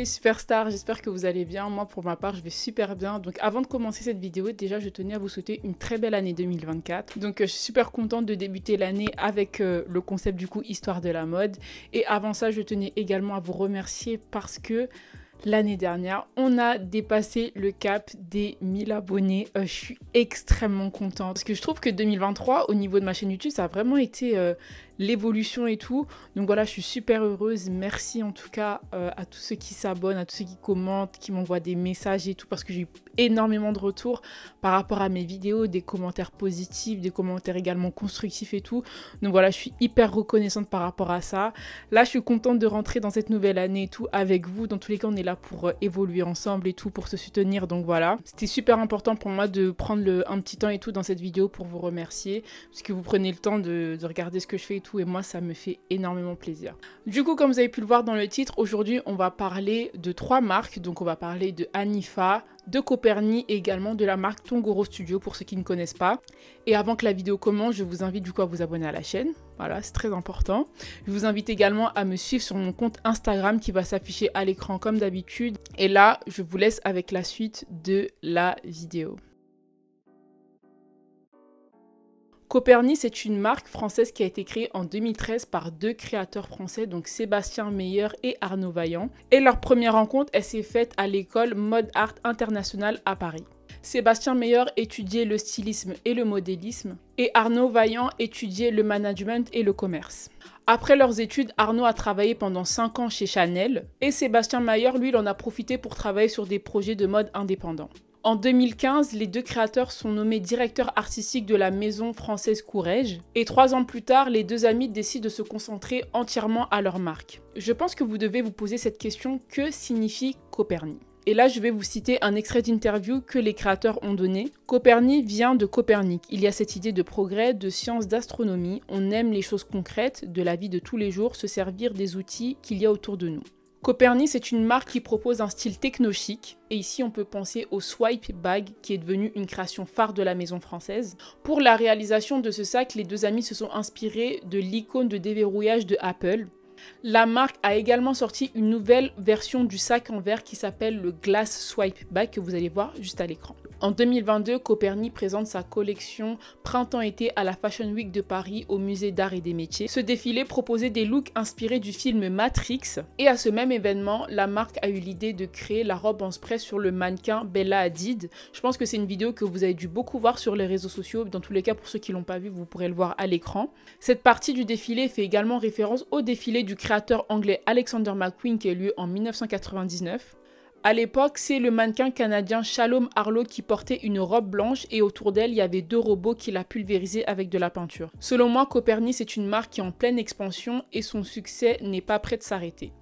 les superstars, j'espère que vous allez bien. Moi pour ma part je vais super bien. Donc avant de commencer cette vidéo, déjà je tenais à vous souhaiter une très belle année 2024. Donc je suis super contente de débuter l'année avec le concept du coup Histoire de la mode. Et avant ça je tenais également à vous remercier parce que l'année dernière, on a dépassé le cap des 1000 abonnés. Je suis extrêmement contente parce que je trouve que 2023, au niveau de ma chaîne YouTube, ça a vraiment été l'évolution et tout. Donc voilà, je suis super heureuse. Merci en tout cas à tous ceux qui s'abonnent, à tous ceux qui commentent, qui m'envoient des messages et tout parce que j'ai eu énormément de retours par rapport à mes vidéos, des commentaires positifs, des commentaires également constructifs et tout. Donc voilà, je suis hyper reconnaissante par rapport à ça. Là, je suis contente de rentrer dans cette nouvelle année et tout avec vous. Dans tous les cas, on est là pour évoluer ensemble et tout, pour se soutenir. Donc voilà, c'était super important pour moi de prendre un petit temps et tout dans cette vidéo pour vous remercier parce que vous prenez le temps de regarder ce que je fais et tout, et moi ça me fait énormément plaisir. Du coup, comme vous avez pu le voir dans le titre, aujourd'hui on va parler de 3 marques. Donc on va parler de Hanifa, de Coperni et également de la marque Tongoro Studio pour ceux qui ne connaissent pas. Et avant que la vidéo commence, je vous invite du coup à vous abonner à la chaîne. Voilà, c'est très important. Je vous invite également à me suivre sur mon compte Instagram qui va s'afficher à l'écran comme d'habitude. Et là, je vous laisse avec la suite de la vidéo. Coperni, c'est une marque française qui a été créée en 2013 par 2 créateurs français, donc Sébastien Meyer et Arnaud Vaillant. Et leur première rencontre, elle s'est faite à l'école Mode Art International à Paris. Sébastien Meyer étudiait le stylisme et le modélisme, et Arnaud Vaillant étudiait le management et le commerce. Après leurs études, Arnaud a travaillé pendant 5 ans chez Chanel, et Sébastien Meyer, lui, il en a profité pour travailler sur des projets de mode indépendants. En 2015, les 2 créateurs sont nommés directeurs artistiques de la maison française Courrèges. Et 3 ans plus tard, les 2 amis décident de se concentrer entièrement à leur marque. Je pense que vous devez vous poser cette question, que signifie Coperni ? Et là, je vais vous citer un extrait d'interview que les créateurs ont donné. Coperni vient de Copernic. Il y a cette idée de progrès, de science, d'astronomie. On aime les choses concrètes de la vie de tous les jours, se servir des outils qu'il y a autour de nous. Coperni, c'est une marque qui propose un style techno-chic, et ici on peut penser au Swipe Bag qui est devenu une création phare de la maison française. Pour la réalisation de ce sac, les 2 amis se sont inspirés de l'icône de déverrouillage de Apple. La marque a également sorti une nouvelle version du sac en verre qui s'appelle le Glass Swipe Bag que vous allez voir juste à l'écran. En 2022, Coperni présente sa collection Printemps-été à la Fashion Week de Paris au Musée d'Art et des Métiers. Ce défilé proposait des looks inspirés du film Matrix, et à ce même événement, la marque a eu l'idée de créer la robe en spray sur le mannequin Bella Hadid. Je pense que c'est une vidéo que vous avez dû beaucoup voir sur les réseaux sociaux. Dans tous les cas, pour ceux qui ne l'ont pas vu, vous pourrez le voir à l'écran. Cette partie du défilé fait également référence au défilé du créateur anglais Alexander McQueen qui a eu lieu en 1999. À l'époque, c'est le mannequin canadien Shalom Harlow qui portait une robe blanche et autour d'elle, il y avait 2 robots qui la pulvérisaient avec de la peinture. Selon moi, Coperni, c'est une marque qui est en pleine expansion et son succès n'est pas prêt de s'arrêter.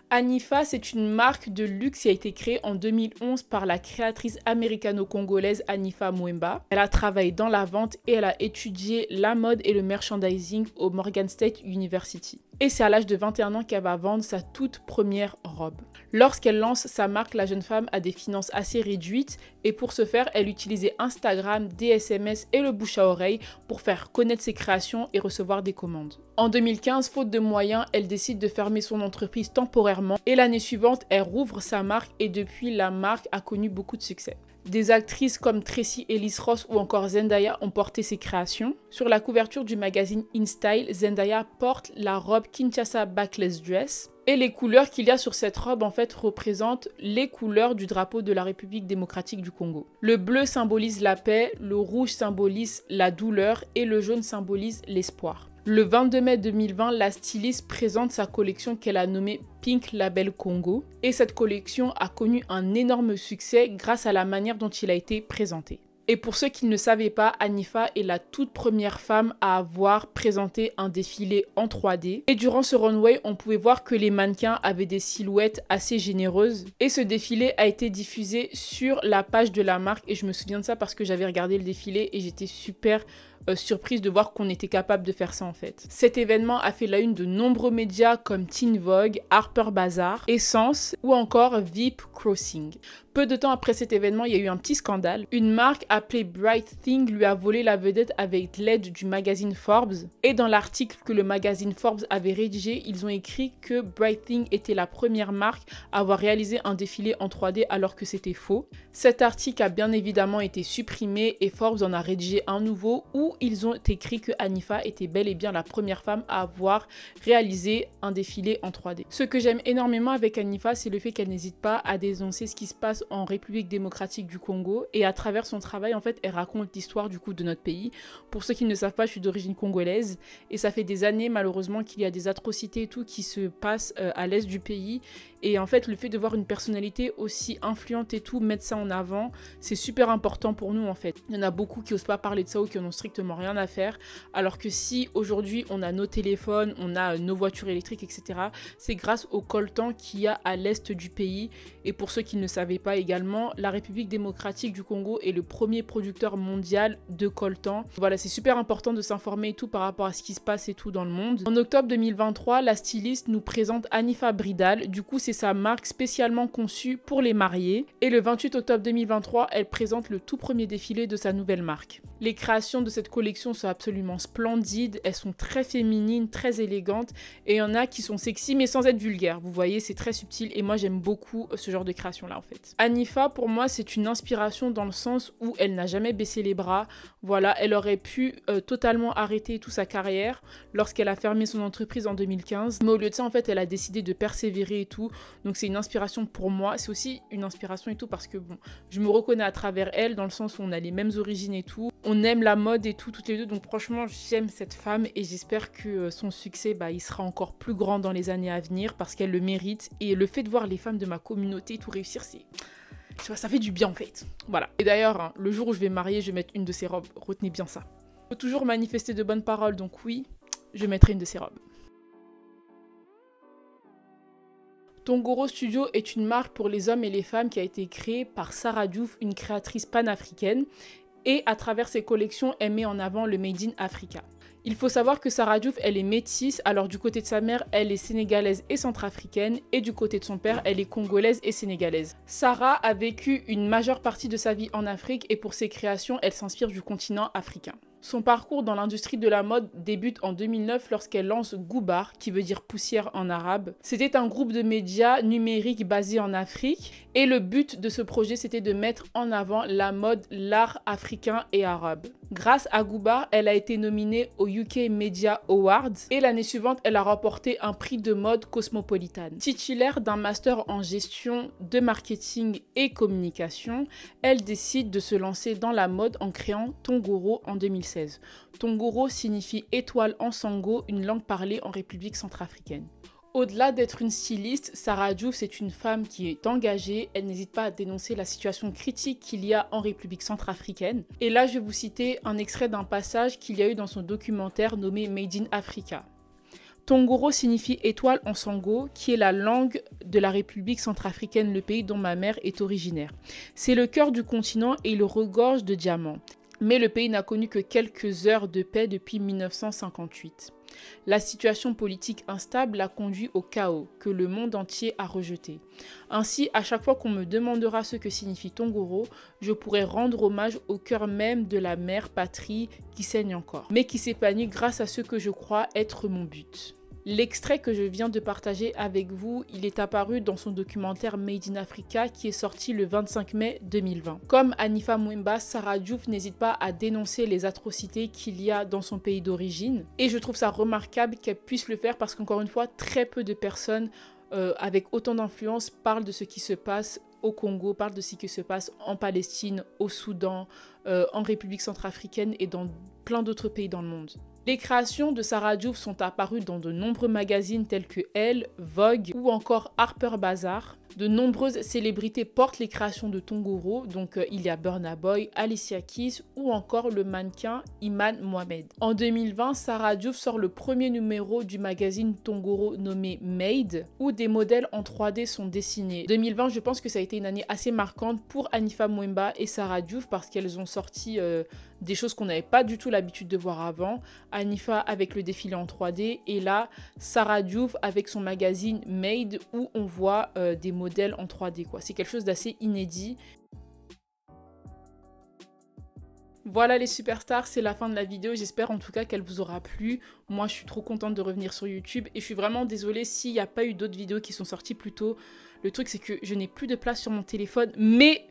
Hanifa, c'est une marque de luxe qui a été créée en 2011 par la créatrice américano-congolaise Hanifa Mwemba. Elle a travaillé dans la vente et elle a étudié la mode et le merchandising au Morgan State University. Et c'est à l'âge de 21 ans qu'elle va vendre sa toute première robe. Lorsqu'elle lance sa marque, la jeune femme a des finances assez réduites et pour ce faire, elle utilisait Instagram, des SMS et le bouche à oreille pour faire connaître ses créations et recevoir des commandes. En 2015, faute de moyens, elle décide de fermer son entreprise temporairement et l'année suivante, elle rouvre sa marque et depuis, la marque a connu beaucoup de succès. Des actrices comme Tracy Ellis Ross ou encore Zendaya ont porté ses créations. Sur la couverture du magazine InStyle, Zendaya porte la robe Kinshasa Backless Dress. Et les couleurs qu'il y a sur cette robe en fait représentent les couleurs du drapeau de la République démocratique du Congo. Le bleu symbolise la paix, le rouge symbolise la douleur et le jaune symbolise l'espoir. Le 22 mai 2020, la styliste présente sa collection qu'elle a nommée Pink Label Congo et cette collection a connu un énorme succès grâce à la manière dont il a été présenté. Et pour ceux qui ne savaient pas, Hanifa est la toute première femme à avoir présenté un défilé en 3D. Et durant ce runway, on pouvait voir que les mannequins avaient des silhouettes assez généreuses. Et ce défilé a été diffusé sur la page de la marque. Et je me souviens de ça parce que j'avais regardé le défilé et j'étais super surprise de voir qu'on était capable de faire ça en fait. Cet événement a fait la une de nombreux médias comme Teen Vogue, Harper Bazaar, Essence ou encore Veep Crossing. Peu de temps après cet événement, il y a eu un petit scandale. Une marque appelée Bright Thing lui a volé la vedette avec l'aide du magazine Forbes. Et dans l'article que le magazine Forbes avait rédigé, ils ont écrit que Bright Thing était la première marque à avoir réalisé un défilé en 3D alors que c'était faux. Cet article a bien évidemment été supprimé et Forbes en a rédigé un nouveau où ils ont écrit que Hanifa était bel et bien la première femme à avoir réalisé un défilé en 3D. Ce que j'aime énormément avec Hanifa, c'est le fait qu'elle n'hésite pas à dénoncer ce qui se passe en République démocratique du Congo et à travers son travail en fait elle raconte l'histoire du coup de notre pays. Pour ceux qui ne le savent pas, je suis d'origine congolaise et ça fait des années malheureusement qu'il y a des atrocités et tout qui se passent à l'est du pays et en fait le fait de voir une personnalité aussi influente et tout mettre ça en avant, c'est super important pour nous en fait. Il y en a beaucoup qui osent pas parler de ça ou qui en ont strictement rien à faire, alors que si aujourd'hui on a nos téléphones, on a nos voitures électriques etc, c'est grâce au coltan qu'il y a à l'est du pays. Et pour ceux qui ne le savaient pas également, la République démocratique du Congo est le premier producteur mondial de coltan. Voilà, c'est super important de s'informer et tout par rapport à ce qui se passe et tout dans le monde. En octobre 2023, la styliste nous présente Hanifa Bridal. Du coup, c'est sa marque spécialement conçue pour les mariés. Et le 28 octobre 2023, elle présente le tout premier défilé de sa nouvelle marque. Les créations de cette collection sont absolument splendides. Elles sont très féminines, très élégantes. Et il y en a qui sont sexy mais sans être vulgaires. Vous voyez, c'est très subtil et moi j'aime beaucoup ce genre de création là en fait. Hanifa pour moi c'est une inspiration dans le sens où elle n'a jamais baissé les bras. Voilà, elle aurait pu totalement arrêter toute sa carrière lorsqu'elle a fermé son entreprise en 2015. Mais au lieu de ça en fait elle a décidé de persévérer et tout. Donc c'est une inspiration pour moi. C'est aussi une inspiration et tout parce que bon, je me reconnais à travers elle dans le sens où on a les mêmes origines et tout. On aime la mode et tout, toutes les deux. Donc franchement j'aime cette femme et j'espère que son succès il sera encore plus grand dans les années à venir parce qu'elle le mérite. Et le fait de voir les femmes de ma communauté tout réussir, ça fait du bien en fait. Voilà. Et d'ailleurs, hein, le jour où je vais me marier, je vais mettre une de ces robes. Retenez bien ça. Faut toujours manifester de bonnes paroles, donc oui, je mettrai une de ces robes. Tongoro Studio est une marque pour les hommes et les femmes qui a été créée par Sarah Diouf, une créatrice panafricaine. Et à travers ses collections, elle met en avant le Made in Africa. Il faut savoir que Sarah Diouf, elle est métisse, alors du côté de sa mère, elle est sénégalaise et centrafricaine, et du côté de son père, elle est congolaise et sénégalaise. Sarah a vécu une majeure partie de sa vie en Afrique, et pour ses créations, elle s'inspire du continent africain. Son parcours dans l'industrie de la mode débute en 2009 lorsqu'elle lance Goubar, qui veut dire poussière en arabe. C'était un groupe de médias numériques basé en Afrique et le but de ce projet c'était de mettre en avant la mode, l'art africain et arabe. Grâce à Goubar, elle a été nominée au UK Media Awards et l'année suivante, elle a remporté un prix de mode Cosmopolitan. Titulaire d'un master en gestion de marketing et communication, elle décide de se lancer dans la mode en créant Tongoro en 2016. Tongoro signifie étoile en sango, une langue parlée en République centrafricaine. Au-delà d'être une styliste, Sarah Diouf, c'est une femme qui est engagée. Elle n'hésite pas à dénoncer la situation critique qu'il y a en République centrafricaine. Et là, je vais vous citer un extrait d'un passage qu'il y a eu dans son documentaire nommé Made in Africa. Tongoro signifie étoile en sango, qui est la langue de la République centrafricaine, le pays dont ma mère est originaire. C'est le cœur du continent et il regorge de diamants. Mais le pays n'a connu que quelques heures de paix depuis 1958. La situation politique instable l'a conduit au chaos que le monde entier a rejeté. Ainsi, à chaque fois qu'on me demandera ce que signifie Tongoro, je pourrai rendre hommage au cœur même de la mère patrie qui saigne encore, mais qui s'épanouit grâce à ce que je crois être mon but. L'extrait que je viens de partager avec vous, il est apparu dans son documentaire Made in Africa qui est sorti le 25 mai 2020. Comme Hanifa Mwemba, Sarah Diouf n'hésite pas à dénoncer les atrocités qu'il y a dans son pays d'origine. Et je trouve ça remarquable qu'elle puisse le faire parce qu'encore une fois, très peu de personnes avec autant d'influence parlent de ce qui se passe au Congo, parlent de ce qui se passe en Palestine, au Soudan, en République centrafricaine et dans plein d'autres pays dans le monde. Les créations de Sarah Diouf sont apparues dans de nombreux magazines tels que Elle, Vogue ou encore Harper Bazaar. De nombreuses célébrités portent les créations de Tongoro, donc il y a Burna Boy, Alicia Keys ou encore le mannequin Iman Mohamed. En 2020, Sarah Diouf sort le premier numéro du magazine Tongoro nommé Made, où des modèles en 3D sont dessinés. 2020, je pense que ça a été une année assez marquante pour Hanifa Mwemba et Sarah Diouf parce qu'elles ont sorti des choses qu'on n'avait pas du tout l'habitude de voir avant. Anifa avec le défilé en 3D et là, Sarah Diouf avec son magazine Made où on voit des modèles en 3D, quoi. C'est quelque chose d'assez inédit. Voilà les superstars, c'est la fin de la vidéo. J'espère en tout cas qu'elle vous aura plu. Moi, je suis trop contente de revenir sur YouTube et je suis vraiment désolée s'il n'y a pas eu d'autres vidéos qui sont sorties plus tôt. Le truc, c'est que je n'ai plus de place sur mon téléphone, mais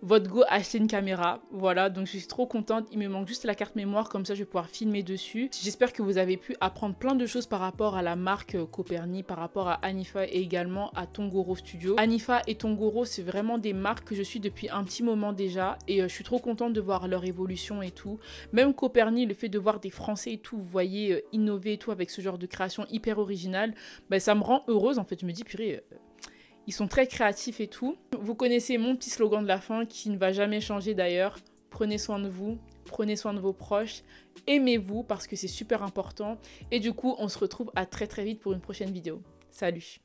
votre go a acheté une caméra, voilà, donc je suis trop contente. Il me manque juste la carte mémoire, comme ça je vais pouvoir filmer dessus. J'espère que vous avez pu apprendre plein de choses par rapport à la marque Coperni, par rapport à Anifa et également à Tongoro Studio. Anifa et Tongoro, c'est vraiment des marques que je suis depuis un petit moment déjà et je suis trop contente de voir leur évolution et tout. Même Coperni, le fait de voir des Français et tout, vous voyez, innover et tout avec ce genre de création hyper originale, bah, ça me rend heureuse en fait. Je me dis, purée, ils sont très créatifs et tout. Vous connaissez mon petit slogan de la fin qui ne va jamais changer d'ailleurs. Prenez soin de vous, prenez soin de vos proches, aimez-vous parce que c'est super important. Et du coup, on se retrouve à très vite pour une prochaine vidéo. Salut!